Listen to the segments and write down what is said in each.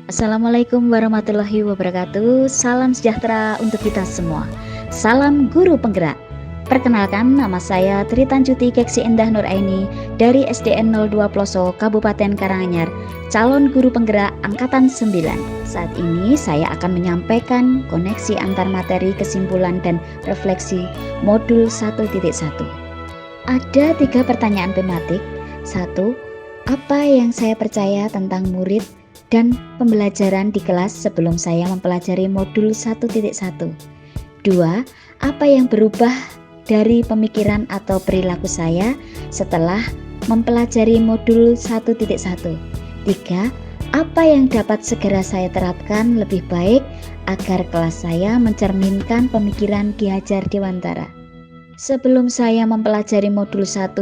Assalamualaikum warahmatullahi wabarakatuh. Salam sejahtera untuk kita semua. Salam guru penggerak. Perkenalkan, nama saya Tri Tanjuti Keksi Endah Nuraini dari SDN 02 Ploso, Kabupaten Karanganyar, calon guru penggerak angkatan 9. Saat ini saya akan menyampaikan koneksi antar materi, kesimpulan dan refleksi modul 1.1. Ada 3 pertanyaan tematik. 1. Apa yang saya percaya tentang murid dan pembelajaran di kelas sebelum saya mempelajari modul 1.1. 2. Apa yang berubah dari pemikiran atau perilaku saya setelah mempelajari modul 1.1. 3. Apa yang dapat segera saya terapkan lebih baik agar kelas saya mencerminkan pemikiran Ki Hajar Dewantara. Sebelum saya mempelajari modul 1.1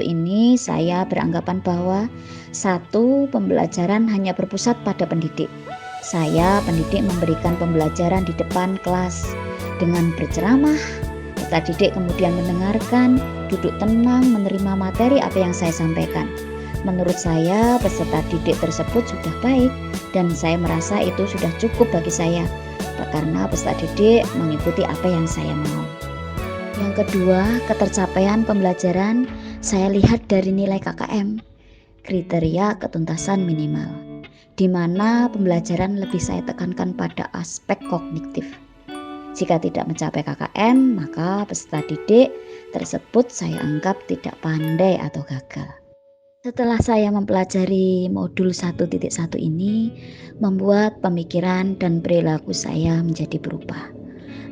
ini, saya beranggapan bahwa 1. Pembelajaran hanya berpusat pada pendidik. Saya, pendidik, memberikan pembelajaran di depan kelas dengan berceramah. Peserta didik kemudian mendengarkan, duduk tenang, menerima materi apa yang saya sampaikan. Menurut saya, peserta didik tersebut sudah baik dan saya merasa itu sudah cukup bagi saya karena peserta didik mengikuti apa yang saya mau. Yang kedua, ketercapaian pembelajaran saya lihat dari nilai KKM, kriteria ketuntasan minimal, di mana pembelajaran lebih saya tekankan pada aspek kognitif. Jika tidak mencapai KKM, maka peserta didik tersebut saya anggap tidak pandai atau gagal. Setelah saya mempelajari modul 1.1 ini, membuat pemikiran dan perilaku saya menjadi berubah.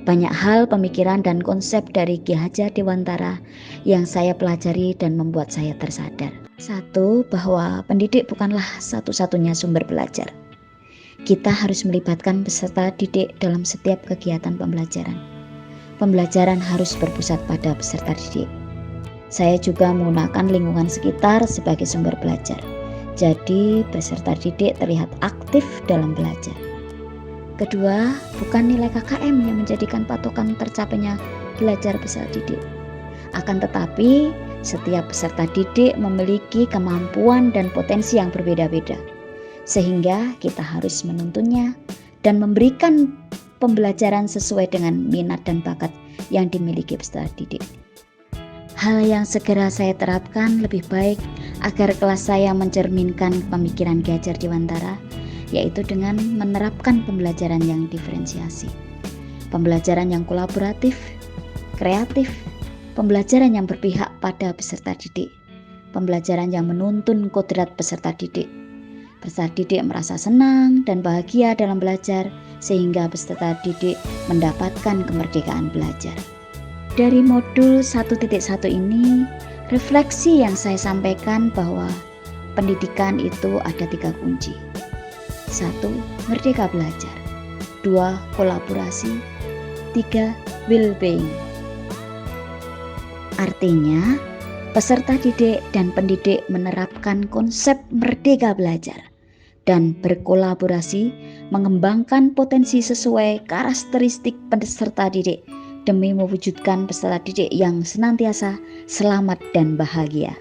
Banyak hal pemikiran dan konsep dari Ki Hajar Dewantara yang saya pelajari dan membuat saya tersadar. 1. Bahwa pendidik bukanlah satu-satunya sumber belajar. Kita harus melibatkan peserta didik dalam setiap kegiatan pembelajaran. Pembelajaran harus berpusat pada peserta didik. Saya juga menggunakan lingkungan sekitar sebagai sumber belajar. Jadi peserta didik terlihat aktif dalam belajar. Kedua, bukan nilai KKM yang menjadikan patokan tercapainya belajar peserta didik. Akan tetapi, setiap peserta didik memiliki kemampuan dan potensi yang berbeda-beda. Sehingga kita harus menuntunnya dan memberikan pembelajaran sesuai dengan minat dan bakat yang dimiliki peserta didik. Hal yang segera saya terapkan lebih baik agar kelas saya mencerminkan pemikiran Ki Hajar Dewantara, yaitu dengan menerapkan pembelajaran yang diferensiasi, pembelajaran yang kolaboratif, kreatif, pembelajaran yang berpihak pada peserta didik, pembelajaran yang menuntun kodrat peserta didik. Peserta didik merasa senang dan bahagia dalam belajar sehingga peserta didik mendapatkan kemerdekaan belajar. Dari modul 1.1 ini, refleksi yang saya sampaikan bahwa pendidikan itu ada 3 kunci. 1. Merdeka belajar. 2. Kolaborasi. 3. Well-being. Artinya, peserta didik dan pendidik menerapkan konsep merdeka belajar dan berkolaborasi mengembangkan potensi sesuai karakteristik peserta didik demi mewujudkan peserta didik yang senantiasa selamat dan bahagia.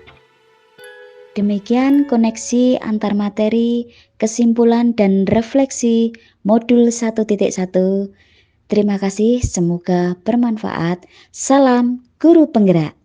Demikian koneksi antar materi, kesimpulan dan refleksi modul 1.1. Terima kasih, semoga bermanfaat. Salam guru penggerak.